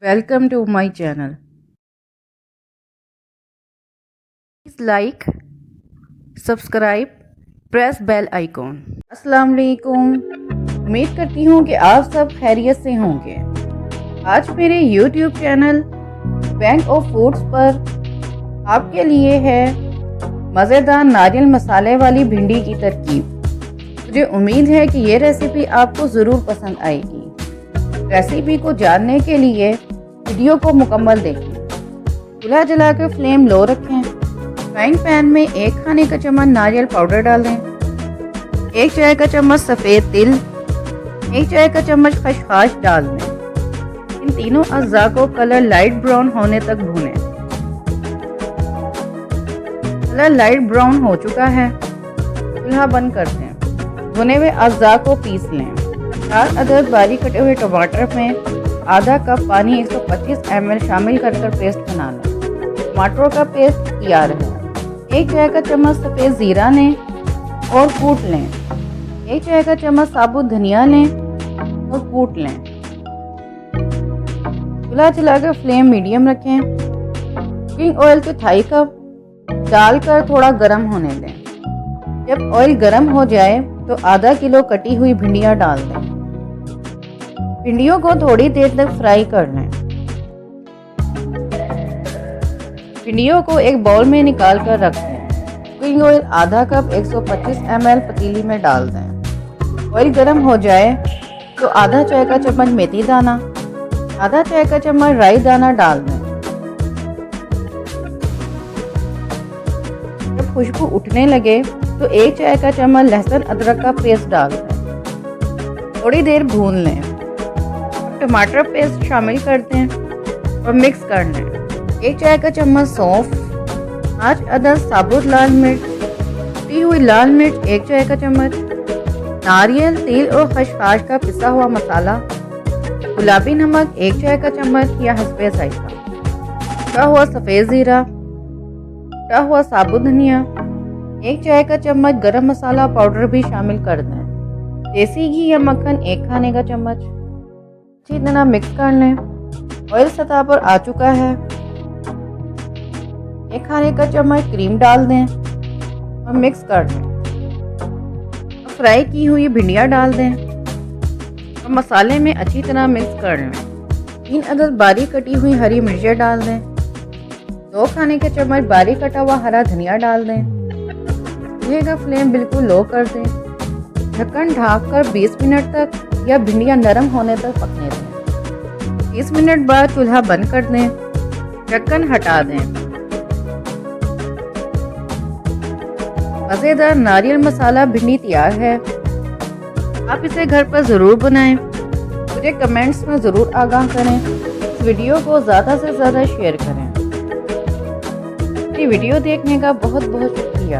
Welcome to my channel. Please like, subscribe, press bell icon. अस्सलाम वालेकुम। उम्मीद करती हूँ कि आप सब खैरियत से होंगे। आज मेरे YouTube channel bank of foods पर आपके लिए है मज़ेदार नारियल मसाले वाली भिंडी की तरकीब। मुझे उम्मीद है कि ये रेसिपी आपको ज़रूर पसंद आएगी। रेसिपी को जानने के लिए वीडियो को मुकम्मल देखें। चूल्हा जलाकर फ्लेम लो रखें। फ्राइंग पैन में 1 खाने का चम्मच नारियल पाउडर डाल दें। 1 चाय का चम्मच सफ़ेद तिल, 1 चाय का चम्मच खसखस डाल दें। इन तीनों अज्जा को कलर लाइट ब्राउन होने तक भूनें। कलर लाइट ब्राउन हो चुका है, चूल्हा बंद कर दें। भुने हुए अज्जा को पीस लें। 4 अदद बारीक कटे हुए टमाटर में आधा कप पानी 125 ml शामिल कर पेस्ट बना लें। टमाटरों का पेस्ट तैयार है। 1 चाय का चम्मच सफ़ेद ज़ीरा लें और कूट लें। 1 चाय का चम्मच साबुत धनिया लें और कूट लें। चूल्हा जलाकर फ्लेम मीडियम रखें। कुकिंग ऑयल के 2.5 कप डालकर थोड़ा गर्म होने दें। जब ऑयल गर्म हो जाए तो आधा किलो कटी हुई भिंडियाँ डाल दें। भिंडियों को थोड़ी देर तक फ्राई कर लें। भिंडियों को एक बाउल में निकाल कर रख दें। कुकिंग ऑयल आधा कप 125 ml पतीली में डाल दें। ऑयल गर्म हो जाए तो आधा चाय का चम्मच मेथी दाना, आधा चाय का चम्मच राई दाना डाल दें। जब खुशबू उठने लगे तो 1 चाय का चम्मच लहसुन अदरक का पेस्ट डाल दें। थोड़ी देर भून लें। टमाटर पेस्ट शामिल कर दें और मिक्स कर लें। 1 चाय का चम्मच सौंफ, 5 अदद साबुत लाल मिर्च, कुटी हुई लाल मिर्च 1 चाय का चम्मच, नारियल, तिल और खसखस का पिसा हुआ मसाला, गुलाबी नमक 1 चाय का चम्मच या हस्बे जायका, कुटा हुआ सफ़ेद ज़ीरा, कुटा हुआ साबुत धनिया, 1 चाय का चम्मच गरम मसाला पाउडर भी शामिल कर दें। देसी घी या मक्खन 1 खाने का चम्मच। अच्छी तरह मिक्स कर लें। ऑयल सतह पर आ चुका है। 1 खाने का चम्मच क्रीम डाल दें और मिक्स कर लें। फ्राई की हुई भिंडियाँ डाल दें और मसाले में अच्छी तरह मिक्स कर लें। 3 अदद बारीक कटी हुई हरी मिर्चें डाल दें। 2 खाने के चम्मच बारीक कटा हुआ हरा धनिया डाल दें। चूल्हे का फ्लेम बिल्कुल लो कर दें। ढक्कन ढककर 20 मिनट तक या भिंडियाँ नरम होने तक पकने दें। 30 मिनट बाद चूल्हा बंद कर दें। ढक्कन हटा दें। मज़ेदार नारियल मसाला भिंडी तैयार है। आप इसे घर पर ज़रूर बनाएं। मुझे कमेंट्स में ज़रूर आगाह करें। इस वीडियो को ज़्यादा से ज़्यादा शेयर करें। वीडियो देखने का बहुत बहुत शुक्रिया।